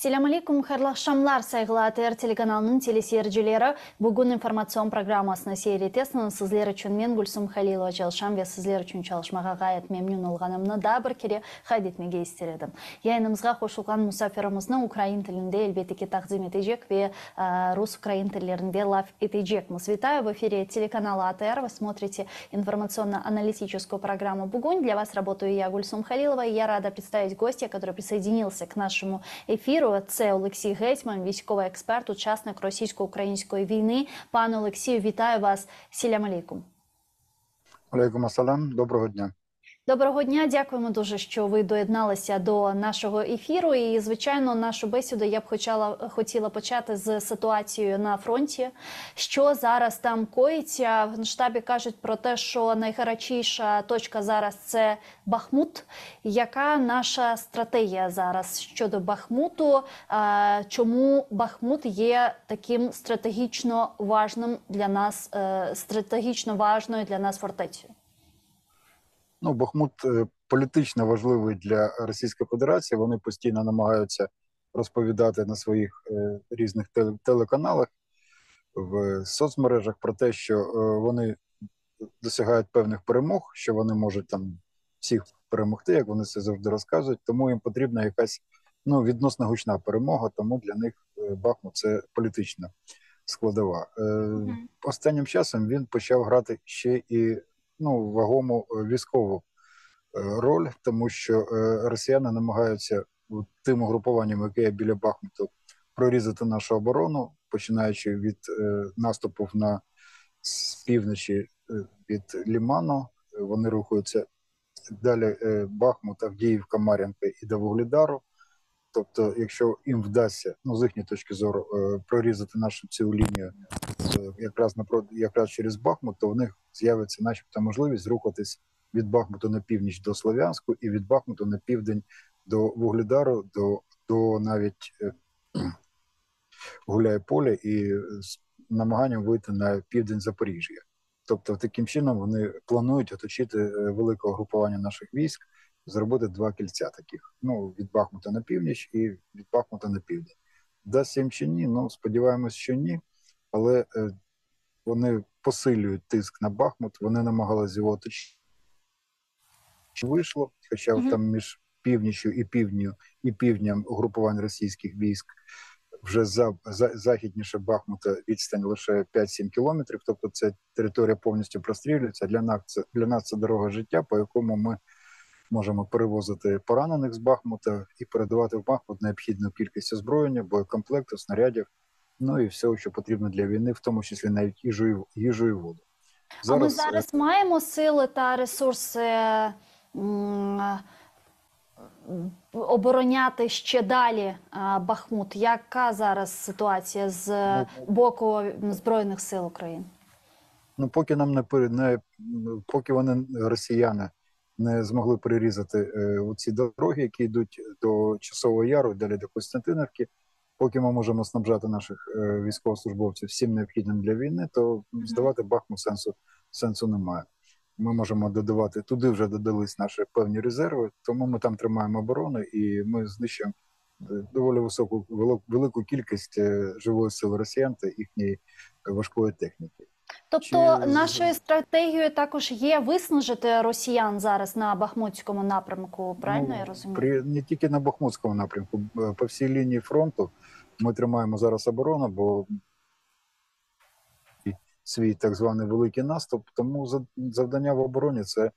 Selam aleykum, hayırlı akşamlar saygılı ATR telekanalının teleseyircileri. Bugün informasyon programmasını seyretesiniz. Sizler için men Gülsüm Halilova çalışam ve sizler için çalışmağa gayet memnun olganımını da bir kere kayd etmege istedim. Yayınımızga koşulgan musafirimizni Ukrayn tilinde elbette ki takdim edecek ve Rus-Украин tillerinde laf edecekmiz. Витаю, в эфире телеканала АТР. Вы смотрите информационно-аналитическую программу «Бугунь». Для вас работаю я, Гульсум Халилова, и я рада представить гостя, который присоединился к нашему эфиру. Це Олексій Гетьман, військовий експерт, учасник російсько-української війни. Пане Олексію, вітаю вас. Селям алейкум. Алейкум ассалам. Доброго дня. Доброго дня, дякуємо дуже, що ви доєдналися до нашого ефіру. І, звичайно, нашу бесіду я б хотіла почати з ситуацією на фронті. Що зараз там коїться? В Генштабі кажуть про те, що найгарячіша точка зараз – це Бахмут. Яка наша стратегія зараз щодо Бахмуту? Чому Бахмут є таким стратегічно важною для нас фортецею? Ну, Бахмут політично важливий для Російської Федерації. Вони постійно намагаються розповідати на своїх різних телеканалах, в соцмережах про те, що вони досягають певних перемог, що вони можуть там всіх перемогти, як вони це завжди розказують. Тому їм потрібна якась відносно гучна перемога, тому для них Бахмут – це політична складова. Останнім часом він почав грати ще і вагому військову роль, тому що росіяни намагаються тим угрупуванням, яке є біля Бахмуту, прорізати нашу оборону, починаючи від наступів на півночі від Лиману. Вони рухаються далі Бахмут, Авдіївка, Мар'їнка і до Вугледару. Тобто, якщо їм вдасться, з їхньої точки зору, прорізати нашу цю лінію якраз через Бахмут, то в них з'явиться начебто можливість рухатись від Бахмуту на північ до Слов'янську і від Бахмуту на південь до Вугледару, до навіть Гуляйполя і з намаганням вийти на південь Запоріжжя. Тобто, таким чином вони планують оточити велике угрупування наших військ, зробити два кільця таких, від Бахмута на північ і від Бахмута на південь. Вдасться їм чи ні? Сподіваємось, що ні, але вони посилюють тиск на Бахмут, вони намагалися його оточити. Вийшло, хоча там між північю і півднем угрупувань російських військ вже західніше Бахмута відстань лише 5-7 кілометрів, тобто ця територія повністю прострілюється. Для нас це дорога життя, по якому ми можемо перевозити поранених з Бахмута і передавати в Бахмут необхідну кількість озброєння, боєкомплекту, снарядів, і все, що потрібно для війни, в тому числі навіть їжу і воду. А ми зараз маємо сили та ресурси обороняти ще далі Бахмут? Яка зараз ситуація з боку Збройних сил України? Поки вони, росіяни, не змогли перерізати ці дороги, які йдуть до Часового Яру, далі до Костянтинівки, поки ми можемо снабжати наших військовослужбовців всім необхідним для війни, то здавати Бахмут сенсу немає. Ми можемо додавати, туди вже додались наші певні резерви, тому ми там тримаємо оборону і ми знищуємо доволі велику кількість живої сили росіян та їхньої важкої техніки. Тобто нашою стратегією також є виснажити росіян зараз на Бахмутському напрямку, правильно я розумію? Не тільки на Бахмутському напрямку, по всій лінії фронту ми тримаємо зараз оборону, бо свій так званий великий наступ, тому завдання в обороні – це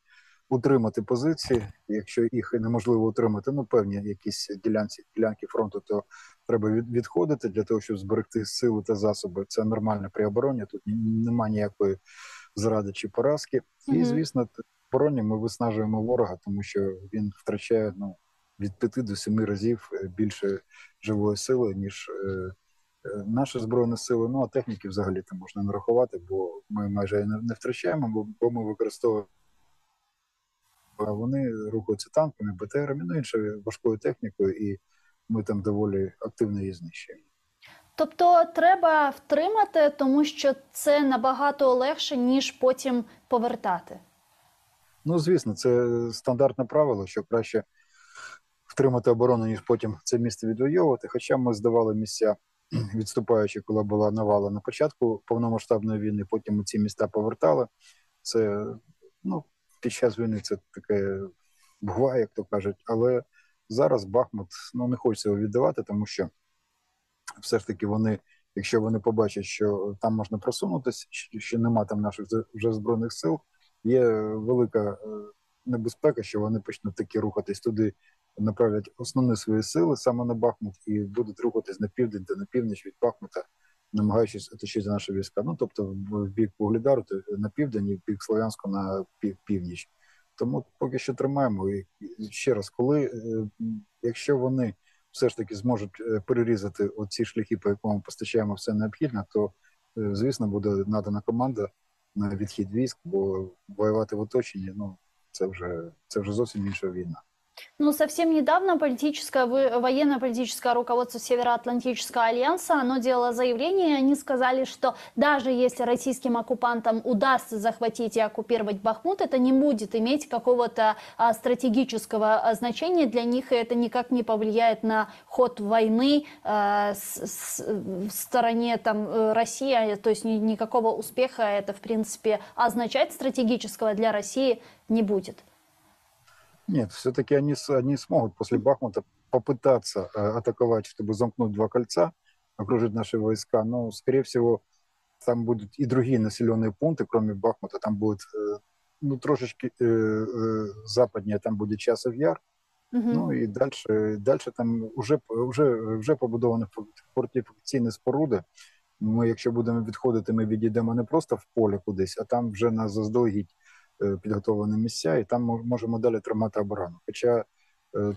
утримати позиції. Якщо їх неможливо утримати, певні якісь ділянки фронту, то треба відходити для того, щоб зберегти сили та засоби. Це нормально при обороні, тут немає ніякої зради чи поразки. І, звісно, в обороні ми виснажуємо ворога, тому що він втрачає від 5 до 7 разів більше живої сили, ніж наші Збройні сили, а техніки взагалі-то можна не рахувати, бо ми майже не втрачаємо, бо ми використовуємо. Вони рухаються танками, БТРами, іншою важкою технікою, і ми там доволі активно її знищуємо. Тобто треба втримати, тому що це набагато легше, ніж потім повертати? Звісно, це стандартне правило, що краще втримати оборону, ніж потім це місто відвоювати. Хоча ми здавали місця, відступаючи, коли була навала на початку повномасштабної війни, потім ми ці міста повертали. Це, ну, під час війни це таке буває, як то кажуть, але зараз Бахмут, ну, не хочеться його віддавати, тому що все ж таки вони, якщо вони побачать, що там можна просунутися, що нема там наших вже збройних сил, є велика небезпека, що вони почнуть таки рухатись туди, направлять основні свої сили саме на Бахмут і будуть рухатись на південь та на північ від Бахмута, намагаючись оточити наші війська. Ну, тобто в бік Вугледару на південь і в бік Слов'янську на північ. Тому поки що тримаємо. І ще раз, якщо вони все ж таки зможуть перерізати оці шляхи, по якому постачаємо все необхідне, то, звісно, буде надана команда на відхід військ, бо воювати в оточенні, ну, це вже зовсім інша війна. Ну, совсем недавно военно-политическое руководство Североатлантического альянса, оно делало заявление, они сказали, что даже если российским оккупантам удастся захватить и оккупировать Бахмут, это не будет иметь какого-то стратегического значения для них, и это никак не повлияет на ход войны в стороне России, то есть никакого успеха это, в принципе, означать стратегического для России не будет. Нет, все-таки они смогут после Бахмута попытаться атаковать, чтобы замкнуть два кольца, окружить наши войска. Но, скорее всего, там будут и другие населенные пункты, кроме Бахмута. Там будет, ну, трошечки западнее, там будет Часов Яр. Ну і далі там вже побудовані фортифікаційні споруди. Ми, якщо будемо відходити, ми відійдемо не просто в поле кудись, а там вже на заздалегідь підготовлені місця, і там можемо далі тримати оборону. Хоча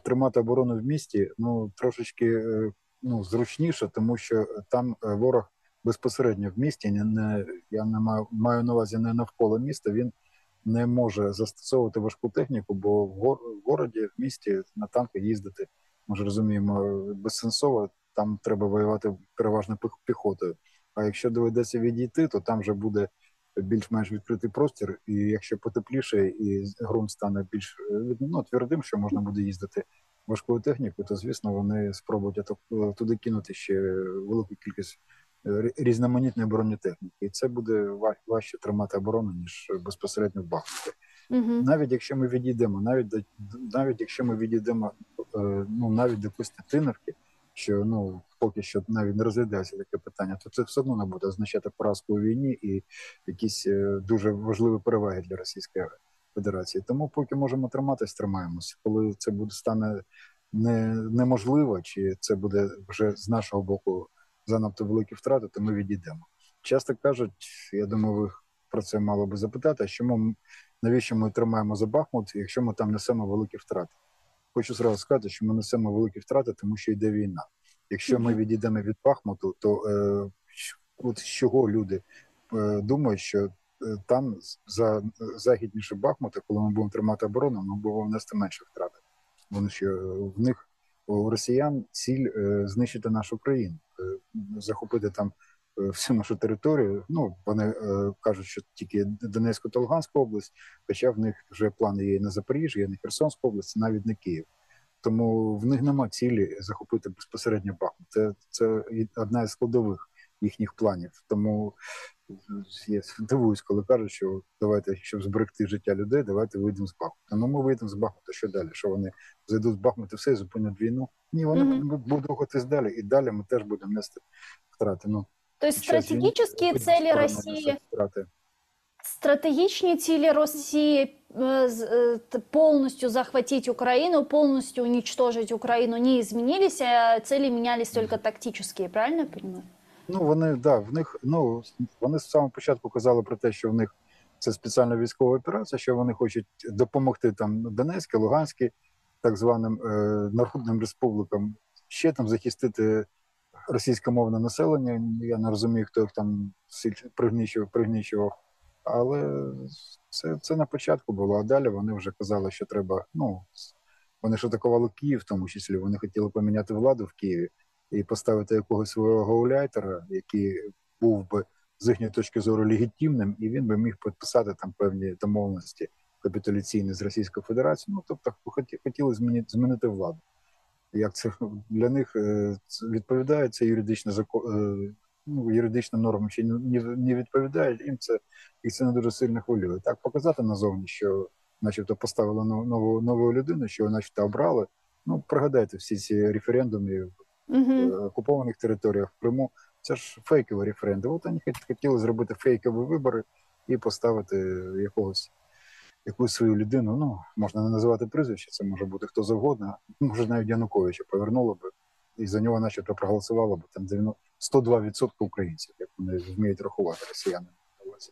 тримати оборону в місті, ну, трошечки, ну, зручніше, тому що там ворог безпосередньо в місті, я не маю на увазі не навколо міста, він не може застосовувати важку техніку, бо в городі, в місті на танки їздити, ми ж розуміємо, безсенсово, там треба воювати переважно піхотою. А якщо доведеться відійти, то там вже буде більш-менш відкритий простір, і якщо потепліше і ґрунт стане більш, ну, твердим, що можна буде їздити важкою технікою, то, звісно, вони спробують туди кинути ще велику кількість різноманітної бронетехніки. І це буде важче тримати оборону, ніж безпосередньо в Бахмуті. Навіть якщо ми відійдемо, ну, навіть до Костянтинівки, що, ну, поки що навіть не розглядається таке питання, то це все одно не буде означати поразку у війні і якісь дуже важливі переваги для Російської Федерації. Тому поки можемо триматись, тримаємось. Коли це стане неможливо, чи це буде вже з нашого боку занадто великі втрати, то ми відійдемо. Часто кажуть, я думаю, ви про це мало би запитати, навіщо ми тримаємо за Бахмут, якщо ми там несемо великі втрати. Хочу зразу сказати, що ми несемо великі втрати, тому що йде війна. Якщо ми відійдемо від Бахмуту, то от з чого люди думають, що там західніше Бахмута, коли ми будемо тримати оборону, ми будемо внести менше втрати. Тому що в них, у росіян, ціль знищити нашу країну, захопити там всю нашу територію. Ну, вони кажуть, що тільки Донецьку та Луганську область, хоча в них вже плани є і на Запоріжжя, і на Херсонську область, навіть не Київ. Тому в них нема цілі захопити безпосередньо Бахмут. Це одна із складових їхніх планів. Тому я дивуюсь, коли кажуть, що давайте, щоб зберегти життя людей, давайте вийдемо з Бахмута. Ну, ми вийдемо з Бахмута, що далі? Що вони зайдуть з Бахмута, все, і зупинять війну? Ні, вони будуть рухатись далі, і далі ми теж будемо нести втрати. Ну, то есть стратегические цели России, стратегичные цели России полностью захватить Украину, полностью уничтожить Украину не изменились, а цели менялись только тактические, правильно я понимаю? Ну, вони з самого початку казали про те, що в них це спеціальна військова операція, що вони хочуть допомогти там Донецькій, Луганській, так званим народним республікам, ще там захистити російськомовне населення. Я не розумію, хто їх там пригнічував. Але це на початку було, а далі вони вже казали, що треба, ну, вони ж атакували Київ, в тому числі, вони хотіли поміняти владу в Києві і поставити якогось свого гауляйтера, який був би з їхньої точки зору легітимним, і він би міг підписати там певні домовленості капітуляційні з Російською Федерацією. Ну, тобто хотіли змінити владу. як це для них відповідає це юридичне юридичним нормам чи не відповідає, їх це не дуже сильно хвилює. Так, показати назовні, що начебто поставили нову людину, що начебто обрали. Ну, пригадайте всі ці референдуми в окупованих територіях, в Криму. Це ж фейкові референдуми. От вони хотіли зробити фейкові вибори і поставити якусь свою людину. Ну, можна не називати прізвище, це може бути хто завгодно. Може, навіть Януковича повернуло би, і за нього начебто проголосувало б там 102% українців, як вони вміють рахувати, росіяни.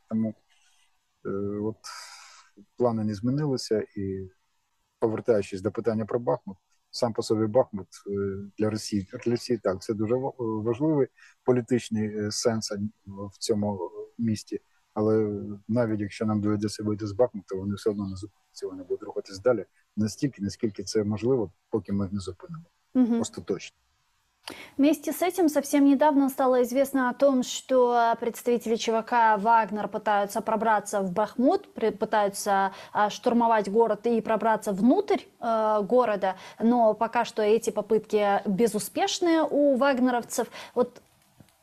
Тому от плани не змінилися, і повертаючись до питання про Бахмут, сам по собі Бахмут для Росії так, це дуже важливий політичний сенс в цьому місті. Але навіть якщо нам доведеться вийти з Бахмута, вони все одно не зупиняться, вони будуть рухатись далі настільки, наскільки це можливо, поки ми їх не зупинимо. Остаточно. Вместе с этим совсем недавно стало известно о том, что представители ЧВК «Вагнер» пытаются пробраться в Бахмут, пытаются штурмовать город и пробраться внутрь города, но пока что эти попытки безуспешные у вагнеровцев. Вот,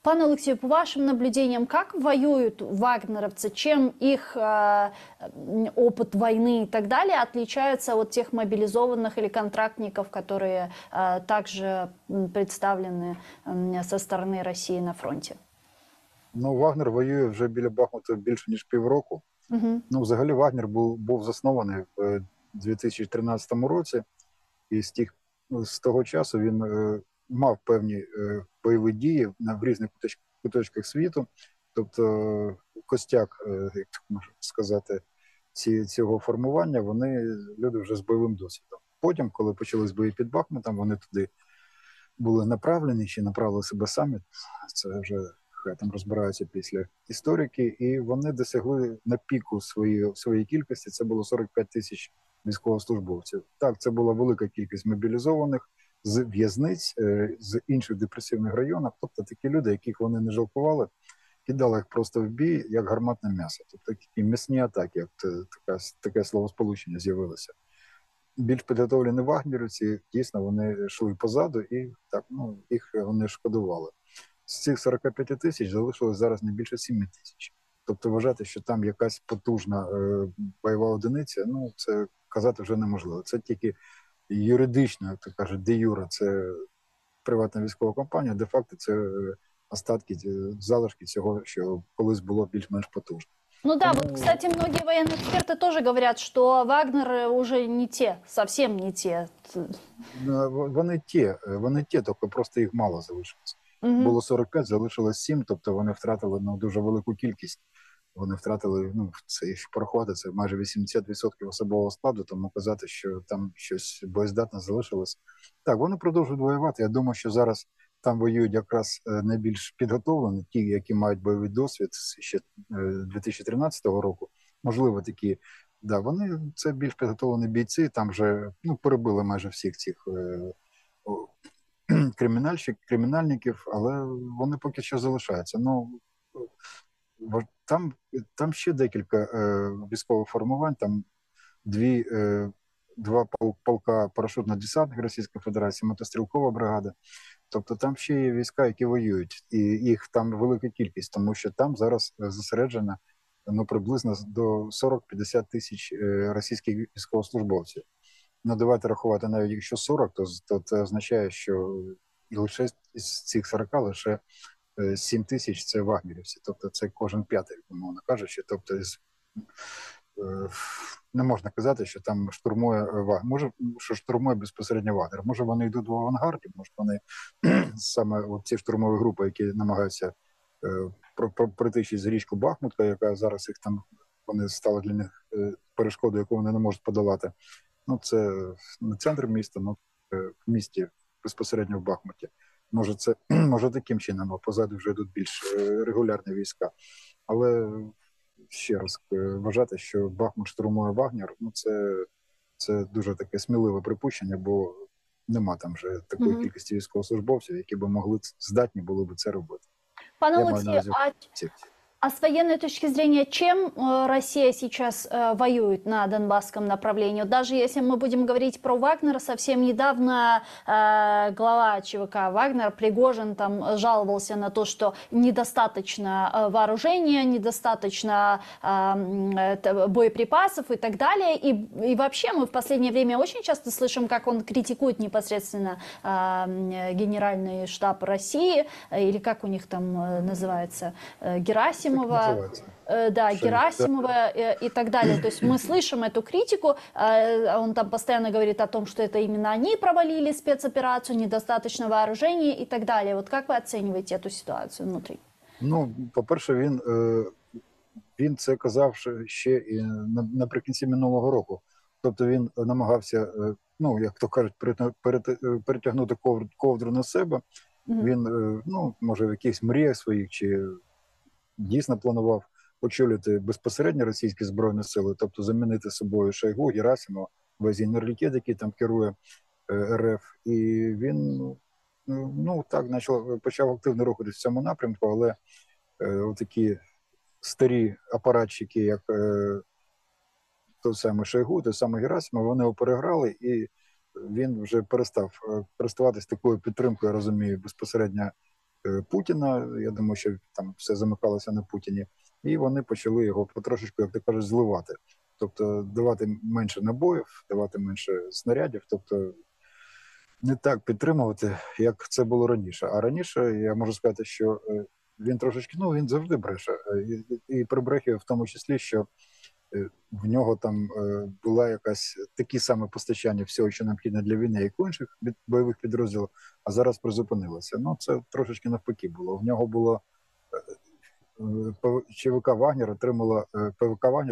пан Алексей, по вашим наблюдениям, как воюют вагнеровцы, чем их опыт войны и так далее отличается от тех мобилизованных или контрактников, которые также представлены со стороны России на фронте? Ну, Вагнер воює вже біля Бахмута більше, ніж півроку. Ну, взагалі, Вагнер був заснований в 2013 році, і з того часу він мав певні бойові дії в різних куточках світу. Тобто костяк, як можна сказати, цього формування, люди вже з бойовим досвідом. Потім, коли почались бої під Бахмутом, вони туди були направлені, чи направили себе самі, це вже хай там розбираються після історики, і вони досягли на піку своєї кількості, це було 45 тисяч військовослужбовців. Так, це була велика кількість мобілізованих з в'язниць, з інших депресивних районів, тобто такі люди, яких вони не жалкували, кидали їх просто в бій, як гарматне м'ясо. Тобто такі м'ясні атаки, як таке словосполучення з'явилося. Більш підготовлені вагнерівці, дійсно, вони йшли позаду і так, їх вони шкодували. З цих 45 тисяч залишилось зараз не більше 7 тисяч. Тобто вважати, що там якась потужна бойова одиниця, це казати вже неможливо. Це тільки юридично, як то кажуть, де юра, це приватна військова компанія, де-факто це остатки, залишки цього, що колись було більш-менш потужно. Ну да, вот, кстати, многие военные эксперты тоже говорят, что Вагнер уже не те, совсем не те. Вони ті, тільки просто їх мало залишилось. Було 45, залишилось 7, тобто вони втратили дуже велику кількість. Вони втратили, це їх порахувати, це майже 80% особового складу, тому казати, що там щось боєздатне залишилось. Так, вони продовжують воювати. Я думаю, що зараз там воюють якраз найбільш підготовлені, ті, які мають бойовий досвід ще 2013 року. Можливо, такі, да, вони це більш підготовлені бійці, там вже перебили майже всіх цих кримінальників, але вони поки що залишаються. Там ще декілька військових формувань, там два полка парашютно-десантних Російської Федерації, мотострілкова бригада. Тобто там ще є війська, які воюють, і їх там велика кількість, тому що там зараз зосереджено приблизно до 40-50 тисяч російських військовослужбовців. Давайте рахувати, навіть якщо 40, то це означає, що лише з цих 40 лише 7 тисяч – це вагнерівці, тобто це кожен п'ятий, умовно кажучи. Тобто не можна казати, що там штурмує Вагнер. Може, що штурмує безпосередньо Вагнер. Може, вони йдуть в авангарді, може, вони саме ці штурмові групи, які намагаються пройти через річку Бахмутка, яка зараз їх там, вони стали для них перешкодою, яку вони не можуть подолати. Це не центр міста, в місті безпосередньо в Бахмуті. Може таким чином, а позаду вже йдуть більш регулярні війська. Але ще раз вважати, що Бахмут штурмує Вагнер, це дуже таке сміливе припущення, бо нема там вже такої кількості військовослужбовців, які б здатні були б це робити. Пане Олексію, А с военной точки зрения, чем Россия сейчас воюет на Донбасском направлении? Даже если мы будем говорить про Вагнера, совсем недавно глава ЧВК Вагнер Пригожин там жаловался на то, что недостаточно вооружения, недостаточно боеприпасов и так далее. И вообще мы в последнее время очень часто слышим, как он критикует непосредственно Генеральный штаб России, или как у них там называется, Герасимова. Да, Герасимова и так далее. То есть мы слышим эту критику, он там постоянно говорит о том, что это именно они провалили спецоперацию, недостаточно вооружений и так далее. Вот как вы оцениваете эту ситуацию внутри? Ну, по-перше, він це казав ще і наприкінці минулого року. Тобто він намагався, ну, як то кажуть, перетягнути ковдру на себе. Він, ну, може, в якихось мріях своїх чи дійсно планував очолити безпосередньо російські збройні сили, тобто замінити собою Шойгу, Герасимова, весь генералітет, який там керує РФ. І він, ну так, почав активно рухатись в цьому напрямку, але отакі старі апаратчики, як той самий Шойгу, той самий Герасимов, вони його переграли, і він вже перестав користуватись такою підтримкою, я розумію, безпосередньо Путіна. Я думаю, що там все замикалося на Путіні. І вони почали його потрошечку, як ти кажеш, зливати. Тобто давати менше набоїв, давати менше снарядів, тобто не так підтримувати, як це було раніше. А раніше, я можу сказати, що він трошечки, ну, він завжди бреше. І прибрехує в тому числі, що в нього там була якась такі саме постачання всього, що необхідно для війни, як у інших бойових підрозділів, а зараз призупинилося. Ну, це трошечки навпаки було. В нього було ЧВК Вагнер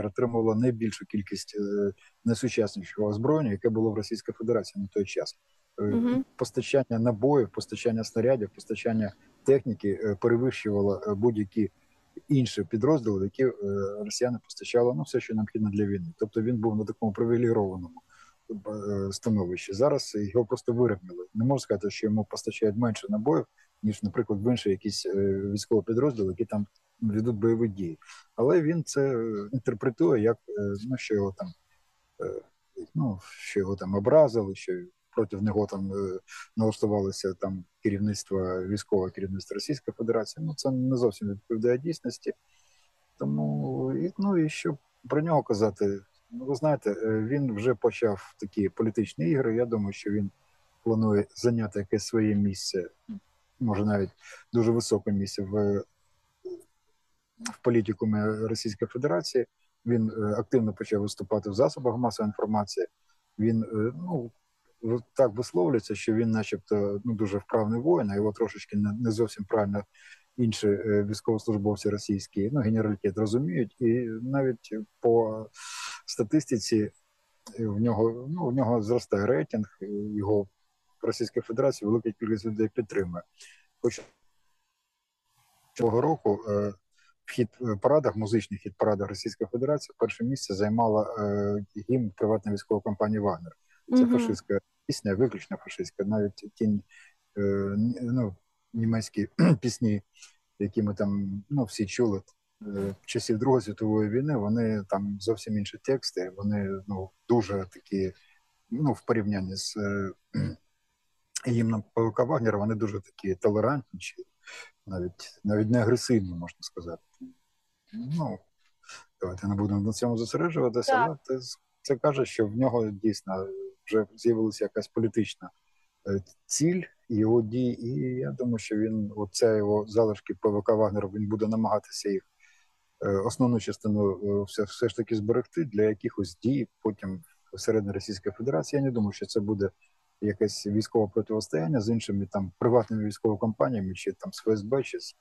отримувала найбільшу кількість найсучаснішого озброєння, яке було в Російській Федерації на той час. Постачання набоїв, постачання снарядів, постачання техніки перевищувало будь-які інші підрозділи, які росіяни постачали, ну, все, що необхідно для війни. Тобто він був на такому привілейованому становищі. Зараз його просто вирівняли. Не можу сказати, що йому постачають менше набоїв, ніж, наприклад, в інші якісь військові підрозділи, які там ведуть бойові дії. Але він це інтерпретує як, ну, що його там образили, що проти нього там налаштувалося там військове керівництво Російської Федерації. Ну, це не зовсім відповідає дійсності. Тому, і що про нього казати, ну, ви знаєте, він вже почав такі політичні ігри. Я думаю, що він планує зайняти якесь своє місце, може навіть дуже високе місце в політикумі Російської Федерації. Він активно почав виступати в засобах масової інформації. Він, ну, так висловлюється, що він начебто, ну, дуже вправний воїн, а його трошечки не зовсім правильно інші військовослужбовці російські, ну, генералітет розуміють. І навіть по статистиці в нього зростає рейтинг, його в Російській Федерації велика кількість людей підтримує. Хоч цього року в хіт-парадах, музичних хіт-парадах Російської Федерації перше місце займала гімн приватної військової компанії «Вагнер». Це фашистська пісня, виключно фашистська. Навіть ті німецькі пісні, які ми там, ну, всі чули в часів Другої світової війни, вони там зовсім інші тексти, вони, ну, дуже такі, ну, в порівнянні з гімном ПВК Вагнера, вони дуже такі толерантні, чи навіть не агресивні, можна сказати. Ну, давайте не будемо на цьому зосереджуватися, але це каже, що в нього дійсно вже з'явилася якась політична ціль його дій, і я думаю, що він, оця його залишки ПВК Вагнера, він буде намагатися їх основну частину все ж таки зберегти для якихось дій потім всередині Російської Федерації. Я не думаю, що це буде якесь військове протистояння з іншими там приватними військовими компаніями, чи там з ФСБ, чи з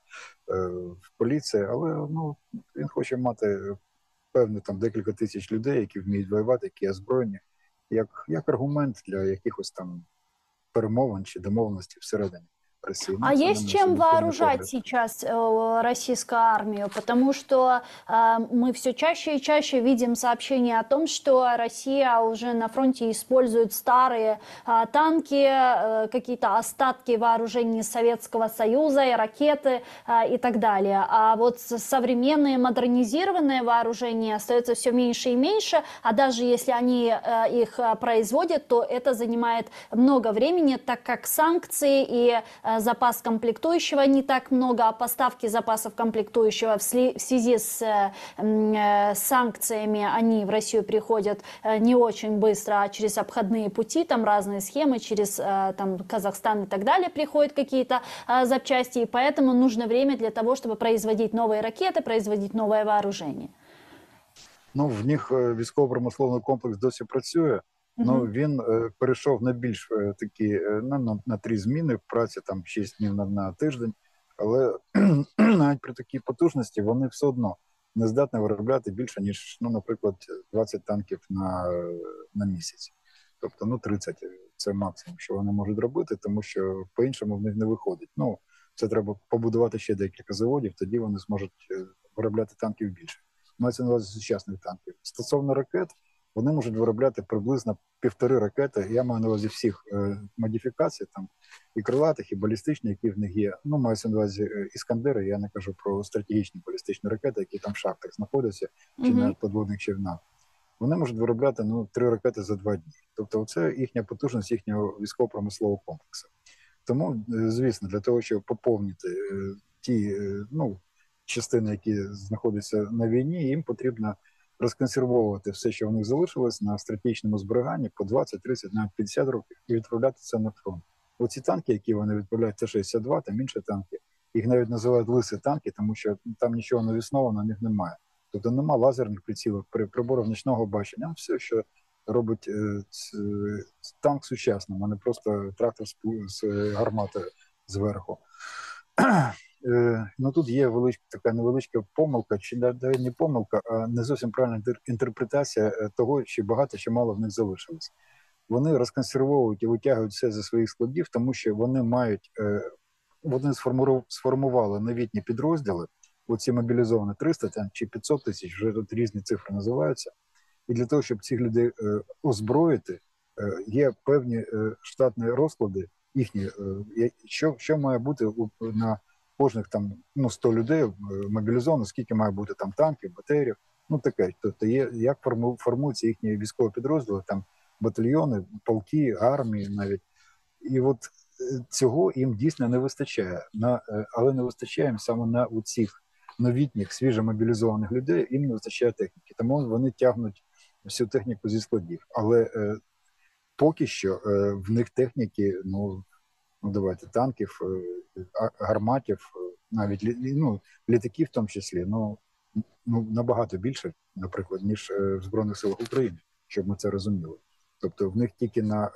поліції, але, ну, він хоче мати певно там декілька тисяч людей, які вміють воювати, які озброєні, як аргумент для якихось там перемовин чи домовленостей всередині России. А есть чем вооружать сейчас российскую армию? Потому что мы все чаще и чаще видим сообщения о том, что Россия уже на фронте использует старые танки, какие-то остатки вооружений Советского Союза, и ракеты и так далее. А вот современные модернизированные вооружения остаются все меньше и меньше, а даже если они их производят, то это занимает много времени, так как санкции и запас комплектующего не так много, а поставки запасов комплектующего в связи с санкциями, они в Россию приходят не очень быстро, а через обходные пути, там разные схемы, через там, Казахстан и так далее приходят какие-то запчасти, и поэтому нужно время для того, чтобы производить новые ракеты, производить новое вооружение. Ну, в них військово-промисловий комплекс досі працює. Ну, він перейшов на більш такі, на 3 зміни в праці, там 6 днів на тиждень, але навіть при такій потужності вони все одно не здатні виробляти більше, ніж, ну, наприклад, 20 танків на місяць. Тобто, ну, 30 – це максимум, що вони можуть робити, тому що по-іншому в них не виходить. Ну, це треба побудувати ще декілька заводів, тоді вони зможуть виробляти танків більше. Мається на увазі сучасних танків. Стосовно ракет, вони можуть виробляти приблизно 1,5 ракети. Я маю на увазі всіх модифікацій, там і крилатих, і балістичних, які в них є. Ну, мається на увазі Іскандери, я не кажу про стратегічні балістичні ракети, які там в шахтах знаходяться, чи на підводних човнах. Вони можуть виробляти 3 ракети за 2 дні. Тобто це їхня потужність їхнього військово-промислового комплексу. Тому, звісно, для того, щоб поповнити ті, частини, які знаходяться на війні, їм потрібно розконсервовувати все, що в них залишилось на стратегічному зберіганні по 20, 30, навіть 50 років і відправляти це на фронт. Оці танки, які вони відправляють, Т-62, там інші танки, їх навіть називають лисі танки, тому що там нічого навісного на них немає. Тобто нема лазерних прицілів, приборів нічного бачення, все, що робить танк сучасним, а не просто трактор з гармати зверху. Ну, тут є така невеличка помилка, чи не помилка, а не зовсім правильна інтерпретація того, що багато, чи мало в них залишилось. Вони розконсервовують і витягують все зі своїх складів, тому що вони сформували новітні підрозділи, оці мобілізовані 300 там, чи 500 тисяч, вже тут різні цифри називаються. І для того, щоб цих людей озброїти, є певні штатні розклади їхні, що має бути на кожних там 100 людей мобілізовано, скільки має бути там танків, БТРів, таке. Тобто як формуються їхні військові підрозділи, там батальйони, полки, армії навіть. І от цього їм дійсно не вистачає. Але не вистачає їм саме на цих новітніх, свіжомобілізованих людей, їм не вистачає техніки. Тому вони тягнуть всю техніку зі складів. Але поки що в них техніки, давайте, танків, гарматів, навіть літаків в тому числі, набагато більше, наприклад, ніж в Збройних силах України, щоб ми це розуміли. Тобто в них тільки на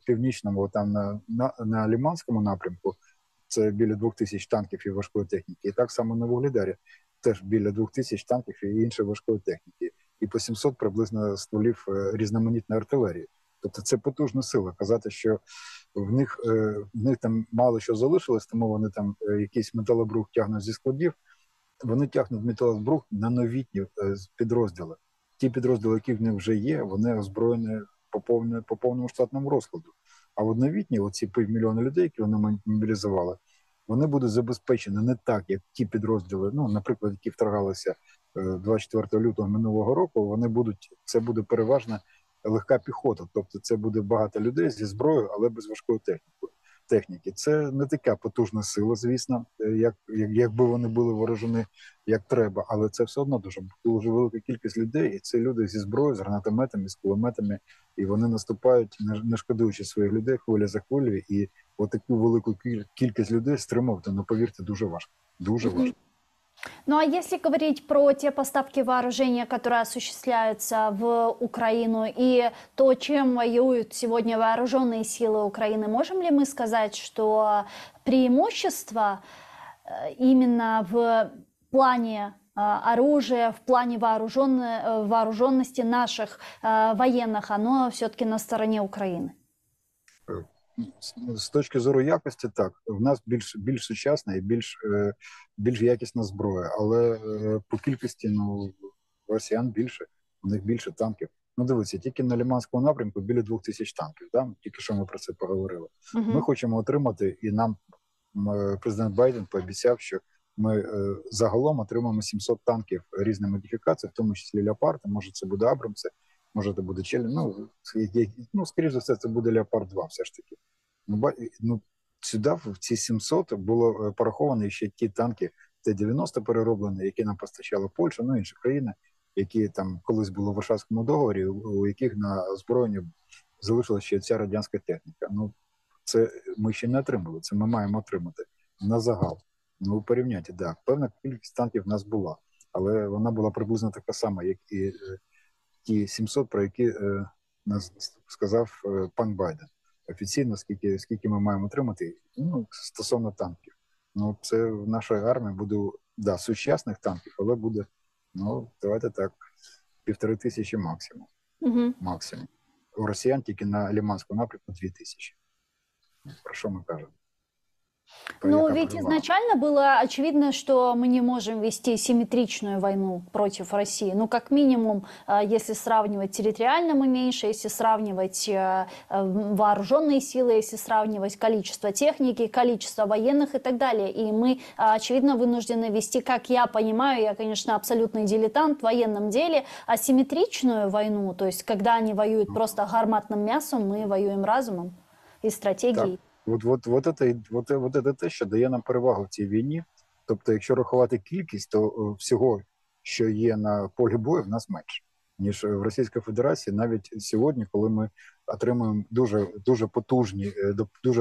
північному, там на Лиманському напрямку, це біля 2000 танків і важкої техніки. І так само на Вугледарі теж біля 2000 танків і іншої важкої техніки. І по 700 приблизно стволів різноманітної артилерії. Тобто це потужна сила. Казати, що в них там мало що залишилось, тому вони там якийсь металобрух тягнуть зі складів. Вони тягнуть металобрух на новітні підрозділи. Ті підрозділи, які в них вже є, вони озброєні по повному штатному розкладу. А от новітні, оці 500 000 людей, які вони мобілізували, вони будуть забезпечені не так, як ті підрозділи, наприклад, які вторгалися 24 лютого минулого року, це буде переважно легка піхота, тобто це буде багато людей зі зброєю, але без важкої техніки. Це не така потужна сила, звісно, якби вони були вооружені як треба, але це все одно дуже велика кількість людей, і це люди зі зброєю, з гранатометами, з кулеметами, і вони наступають, не шкодуючи своїх людей, хвиля за хвилею, і отаку велику кількість людей стримувати, повірте, дуже важко. Дуже важко. Ну а если говорить про те поставки вооружения, которые осуществляются в Украину, и то, чем воюют сегодня вооруженные силы Украины, можем ли мы сказать, что преимущество именно в плане оружия, в плане вооруженности наших военных, оно все-таки на стороне Украины? З точки зору якості, так, в нас більш сучасна і більш якісна зброя, але по кількості, ну, росіян більше, у них більше танків. Ну, дивіться, тільки на Лиманському напрямку біля 2000 танків, да? Тільки що ми про це поговорили. Ми хочемо отримати, і нам президент Байден пообіцяв, що ми загалом отримаємо 700 танків різних модифікацій, в тому числі Леопард, може це буде Абрамси, може це буде ну, скоріш за все, це буде Леопард 2 все ж таки. Ну, сюди, в ці 700, було пораховані ще ті танки Т-90 перероблені, які нам постачала Польща, ну, інші країни, які там колись були в Варшавському договорі, у яких на озброєнні залишилася ще ця радянська техніка. Ну, це ми ще не отримали, це ми маємо отримати на загал. Ну, порівняйте, так, певна кількість танків в нас була, але вона була приблизно така сама, як і ті 700, про які нас сказав пан Байден. Офіційно, скільки ми маємо отримати, ну, стосовно танків. Ну, це в нашій армії буде, да, сучасних танків, але буде, ну, давайте так, 1500 максимум. Максимум. У росіян тільки на Лиманському напрямку 2000. Про що ми кажемо? Ну, ведь изначально было очевидно, что мы не можем вести симметричную войну против России. Ну, как минимум, если сравнивать территориально мы меньше, если сравнивать вооруженные силы, если сравнивать количество техники, количество военных и так далее. И мы, очевидно, вынуждены вести, как я понимаю, я, конечно, абсолютный дилетант в военном деле, асимметричную войну, то есть когда они воюют просто гарматным мясом, мы воюем разумом и стратегией. От те, що дає нам перевагу в цій війні. Тобто, якщо рахувати кількість, то всього, що є на полі бою, в нас менше, ніж в Російській Федерації, навіть сьогодні, коли ми отримуємо дуже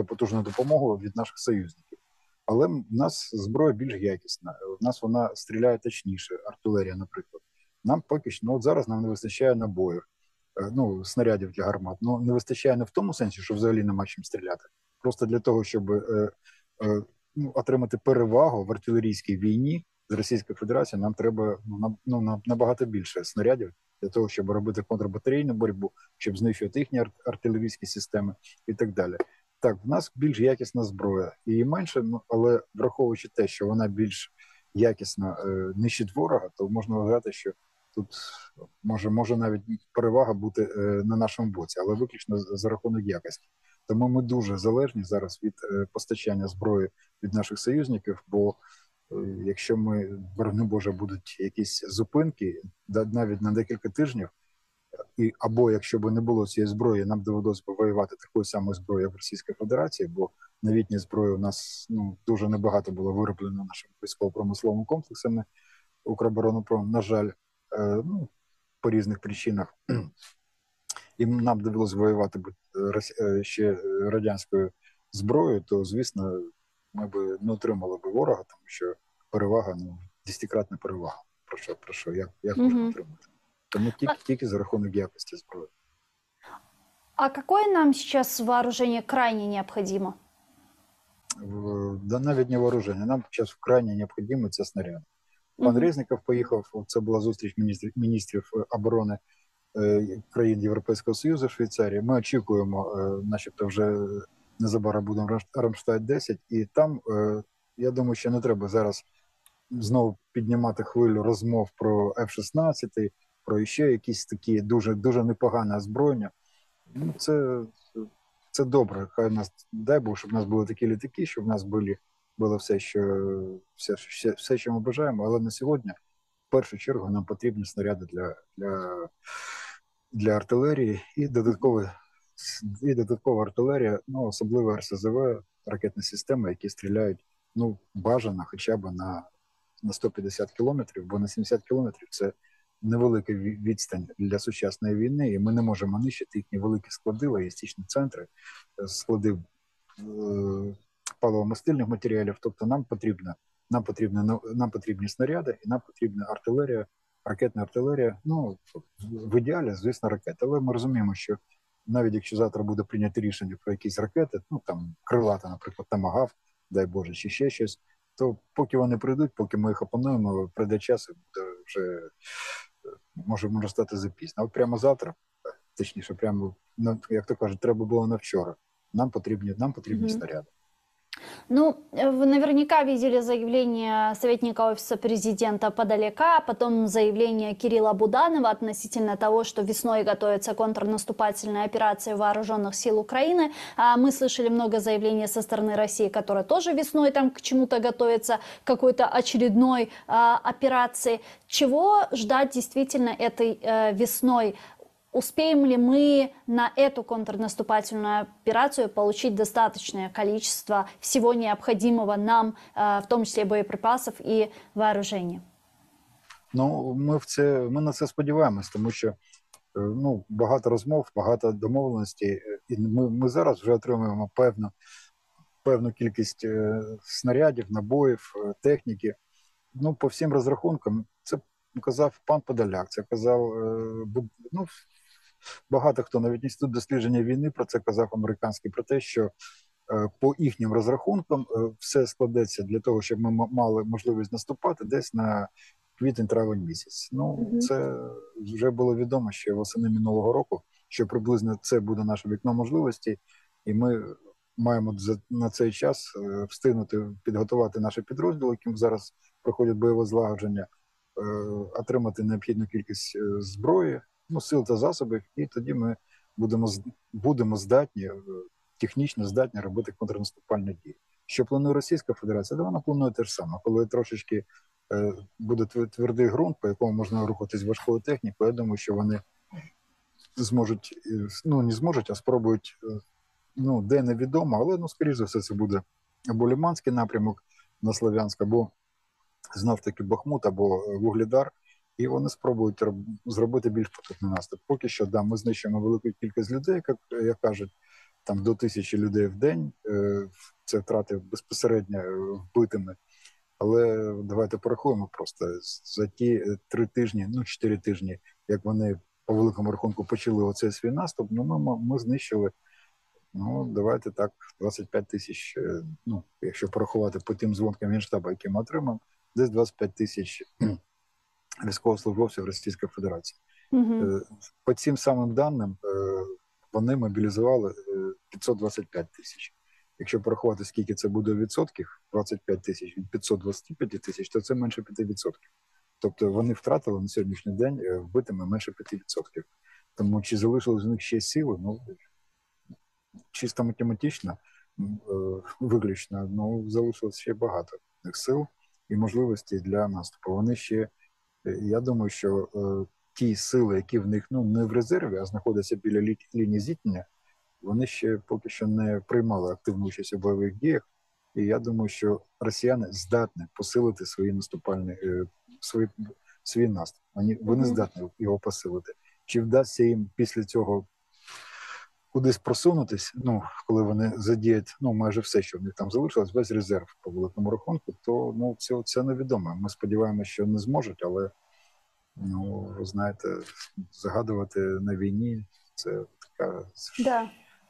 потужну допомогу від наших союзників. Але в нас зброя більш якісна, в нас вона стріляє точніше, артилерія, наприклад. Нам поки що, ну, от зараз нам не вистачає набоїв, ну, снарядів для гармат. Ну, не вистачає не в тому сенсі, що взагалі нема чим стріляти. Просто для того, щоб отримати перевагу в артилерійській війні з Російською Федерацією, нам треба набагато більше снарядів для того, щоб робити контрбатарейну боротьбу, щоб знищувати їхні артилерійські системи і так далі. Так, в нас більш якісна зброя. І менше, ну, але враховуючи те, що вона більш якісно нищить ворога, то можна вважати, що тут може навіть перевага бути на нашому боці, але виключно за рахунок якості. Тому ми дуже залежні зараз від постачання зброї від наших союзників, бо якщо борони Боже, будуть якісь зупинки, навіть на декілька тижнів, або якщо б не було цієї зброї, нам довелося б воювати такою самою зброєю, як в Російській Федерації, бо новітньої зброї у нас дуже небагато було вироблено нашими військово-промисловими комплексами Укроборонпром, на жаль, по різних причинах. І нам довелося воювати ще радянською зброєю, то, звісно, ми б не отримали б ворога, тому що перевага, десятикратна перевага. Про що, як можна отримати? Тому тільки за рахунок якості зброї. А какое нам сейчас вооружение крайне необходимо? Да навіть не вооруження. Нам зараз крайне необхідно це снаряди. Пан Резніков поїхав, це була зустріч міністрів оборони країн Європейського Союзу, Швейцарії. Ми очікуємо, начебто вже незабаром буде Рамштайн-10, і там, я думаю, що не треба зараз знову піднімати хвилю розмов про F-16, про ще якісь такі дуже непогане озброєння. Ну, це добре. Хай нас, дай Бог, щоб в нас були такі літаки, щоб в нас було все, що ми бажаємо, але на сьогодні в першу чергу нам потрібні снаряди для артилерії і додаткова артилерія, особливо РСЗВ, ракетні системи, які стріляють, бажано хоча б на 150 кілометрів, бо на 70 кілометрів це невелика відстань для сучасної війни, і ми не можемо нищити їхні великі склади, логістичні центри, склади паливо-мастильних матеріалів. Тобто нам потрібні снаряди, і нам потрібна артилерія, ракетна артилерія, в ідеалі, звісно, ракети. Але ми розуміємо, що навіть якщо завтра буде прийнято рішення про якісь ракети, там крилата, наприклад, Томагавк, дай Боже, чи ще щось, то поки вони прийдуть, поки ми їх опануємо, прийде час, і буде вже може стати запізно. А от прямо завтра, точніше, прямо, як то кажуть, треба було на вчора. нам потрібні снаряди. Ну, вы наверняка видели заявление советника Офиса президента Подоляка, потом заявление Кирилла Буданова относительно того, что весной готовится контрнаступательная операция вооруженных сил Украины. Мы слышали много заявлений со стороны России, которая тоже весной там к чему-то готовится, к какой-то очередной операции. Чего ждать действительно этой весной? Успеем ли мы на эту контрнаступательную операцию получить достаточное количество всего необходимого нам, в том числе боеприпасов и вооружения? Ну, ми на це сподіваємось, тому що багато розмов, багато домовленостей, і ми зараз вже отримуємо певну кількість снарядів, набоїв, техніки. Ну, по всім розрахункам, це казав пан Подоляк, це казав, багато хто, навіть Інститут дослідження війни про це казав американський, про те, що по їхнім розрахункам все складеться для того, щоб ми мали можливість наступати десь на квітень-травень місяць. Це вже було відомо ще восени минулого року, що приблизно це буде наше вікно можливості, і ми маємо на цей час встигнути підготувати наші підрозділи, яким зараз проходять бойове злагодження, отримати необхідну кількість зброї, сил та засобів, і тоді ми будемо здатні, технічно здатні робити контрнаступальні дії. Що планує Російська Федерація? Вона планує те ж саме. Коли трошечки буде твердий ґрунт, по якому можна рухатись важкою технікою, я думаю, що вони зможуть, не зможуть, а спробують, де невідомо, але, скоріш за все, це буде або Лиманський напрямок на Слов'янськ, або знов-таки Бахмут, або Вугледар, і вони спробують зробити більш потужний наступ. Поки що, ми знищуємо велику кількість людей, як кажуть, там до 1000 людей в день, це втрати безпосередньо вбитими. Але давайте порахуємо просто, за ті 3 тижні, 4 тижні, як вони по великому рахунку почали оцей свій наступ, ми знищили, давайте так, 25 тисяч, якщо порахувати по тим дзвонкам Генштабу, які ми отримаємо, десь 25 тисяч військовослужбовців Російської Федерації. По цим самим даним вони мобілізували 525 тисяч. Якщо порахувати, скільки це буде відсотків, 25 тисяч від 525 тисяч, то це менше 5%. Тобто вони втратили на сьогоднішній день вбитими менше 5%. Тому чи залишилось в них ще сили, чисто математично, виключно, залишилось ще багато сил і можливостей для наступу. Вони ще, я думаю, що ті сили, які в них не в резерві, а знаходяться біля лінії зіткнення, вони ще поки що не приймали активну участь у бойових діях. І я думаю, що росіяни здатні посилити свій наступ. Вони здатні його посилити. Чи вдасться їм після цього кудись просунутись, коли вони задіють майже все, що в них там залишилось, весь резерв по великому рахунку, то це невідомо. Ми сподіваємося, що не зможуть, але ви знаєте, загадувати на війні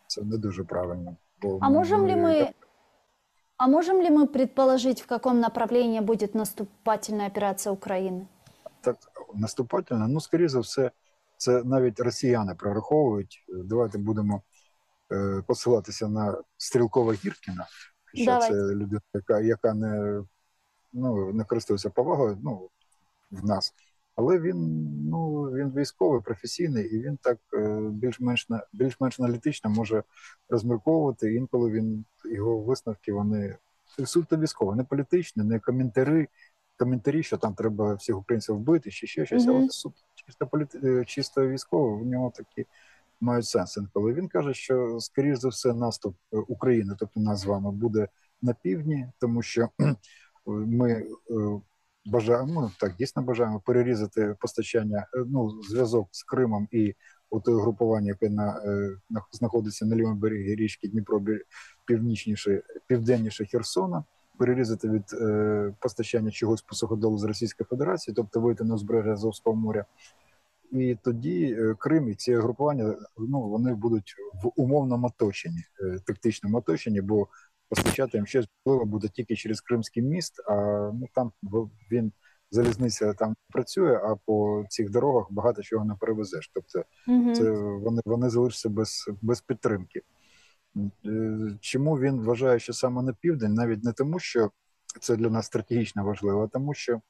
це не дуже правильно. Можем ли мы предположить, в каком направлении будет наступательная операция Украины? Так, наступательна, скоріше за все, це навіть росіяни прораховують. Давайте будемо посилатися на Стрілкова Гіркіна, що це людина, яка не користується повагою в нас. Але він військовий, професійний, і він так більш-менш аналітично може розмірковувати. Інколи його висновки, вони суто військові, не політичні, не коментарі, що там треба всіх українців вбити, чи ще щось, але чисто військово, в нього такі мають сенс інколи. Він каже, що, скоріш за все, наступ України, тобто нас з вами, буде на півдні, тому що ми бажаємо, дійсно бажаємо перерізати постачання, зв'язок з Кримом і того групування, яке знаходиться на лівому берегі річки Дніпро, південніше Херсона, перерізати від постачання чогось по суходолу з Російської Федерації, тобто вийти на узбережжя Азовського моря. І тоді Крим і ці групування, вони будуть в умовному оточенні, тактичному оточенні, бо постачати їм щось можливо буде тільки через Кримський міст, а там залізниця там працює, а по цих дорогах багато чого не перевезеш. Тобто вони залишаться без підтримки. Чому він вважає, що саме на південь? Навіть не тому, що це для нас стратегічно важливо, а тому, що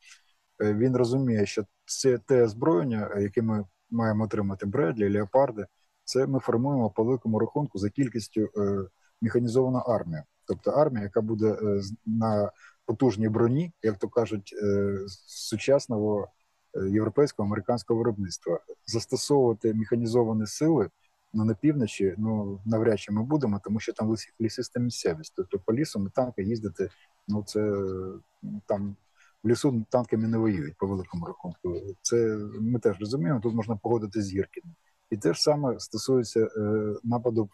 він розуміє, що це те озброєння, яке ми маємо отримати, Бредлі, Леопарди, це ми формуємо по великому рахунку за кількістю механізовану армію. Тобто армія, яка буде на потужній броні, як то кажуть, сучасного європейського, американського виробництва. Застосовувати механізовані сили на півночі, навряд чи ми будемо, тому що там лісиста місцевість. Тобто по лісу на танки їздити, це там в лісу танками не воюють, по великому рахунку. Це ми теж розуміємо, тут можна погодитися з Гіркіним. І те ж саме стосується нападу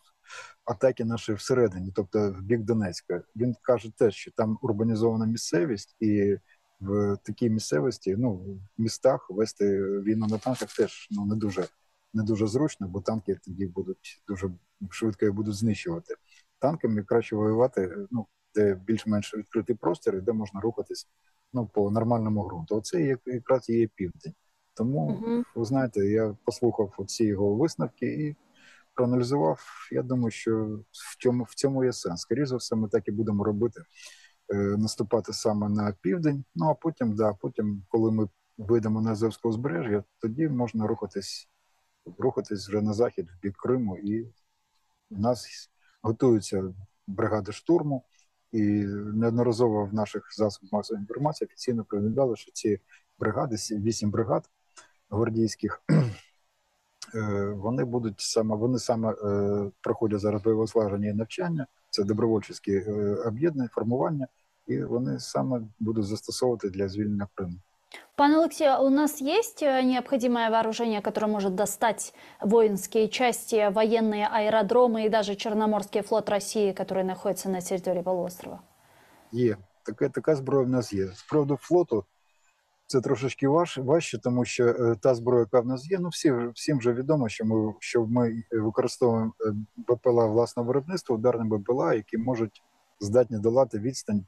атаки нашої всередині, тобто в бік Донецька. Він каже теж, що там урбанізована місцевість, і в такій місцевості, в містах вести війну на танках теж не дуже зручно, бо танки тоді будуть дуже швидко і будуть знищувати. Танками краще воювати, де більш-менш відкритий простір, і де можна рухатись по нормальному ґрунту. Оце якраз є південь. Тому, ви знаєте, я послухав ці його висновки і проаналізував. Я думаю, що в цьому є сенс. Скоріше за все, ми так і будемо робити. Наступати саме на південь, а потім, коли ми вийдемо на Азовське узбережжя, тоді можна рухатись вже на захід, в бік Криму, і в нас готуються бригади штурму, і неодноразово в наших засобах масової інформації офіційно повідомляли, що ці бригади, 8 бригад гвардійських, вони саме проходять зараз бойове злагодження і навчання, це добровольчі об'єднання, формування, и вони саме будут застосовувати для звільнення Криму. Пан Алексей, у нас есть необходимое вооружение, которое может достать воинские части, военные аэродромы и даже Черноморский флот России, который находится на территории полуострова? Є. Така зброя в нас є. З приводу флоту це трошечки важче, тому що та зброя, яка в нас є, всім вже відомо, що ми використовуємо БПЛА власного виробництва, ударні БПЛА, які можуть здатні долати відстань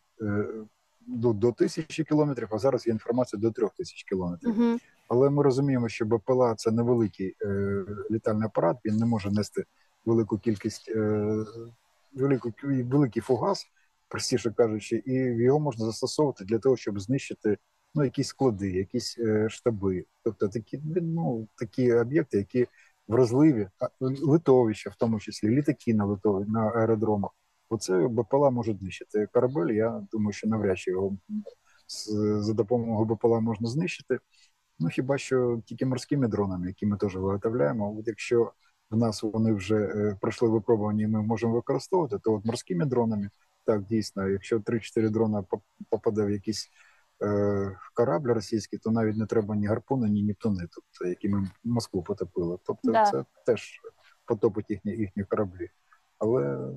до 1000 кілометрів, а зараз є інформація до 3000 кілометрів. Але ми розуміємо, що БПЛА – це невеликий літальний апарат, він не може нести велику кількість, великий фугас, простіше кажучи, і його можна застосовувати для того, щоб знищити якісь склади, якісь штаби, тобто такі об'єкти, які вразливі, литовища в тому числі, літаки на аеродромах. Оце БПЛА може знищити. Корабель, я думаю, що навряд чи його за допомогою БПЛА можна знищити. Хіба що тільки морськими дронами, які ми теж виготовляємо. От якщо в нас вони вже пройшли випробування і ми можемо використовувати, то от морськими дронами, так, дійсно, якщо 3-4 дрона попаде в якийсь корабль російський, то навіть не треба ні гарпуни, ні Нептуни, тобто, які ми Москву потопили. Тобто це теж потопить їхні кораблі. Але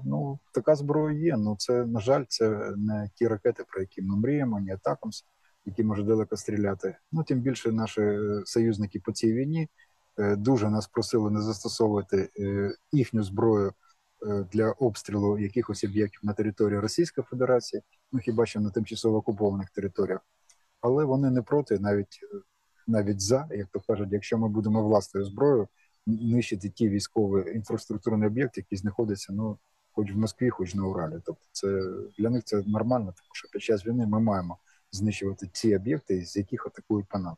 така зброя є. Це, на жаль, це не ті ракети, про які ми мріємо, ні Атакамс, які можуть далеко стріляти. Тим більше наші союзники по цій війні дуже нас просили не застосовувати їхню зброю для обстрілу якихось об'єктів на території Російської Федерації, хіба що на тимчасово окупованих територіях. Але вони не проти, навіть за, як то кажуть, якщо ми будемо власною зброєю нищити ті військові інфраструктурні об'єкти, які знаходяться, хоч в Москві, хоч на Уралі. Тобто для них це нормально, тому що під час війни ми маємо знищувати ці об'єкти, з яких атакують по нам.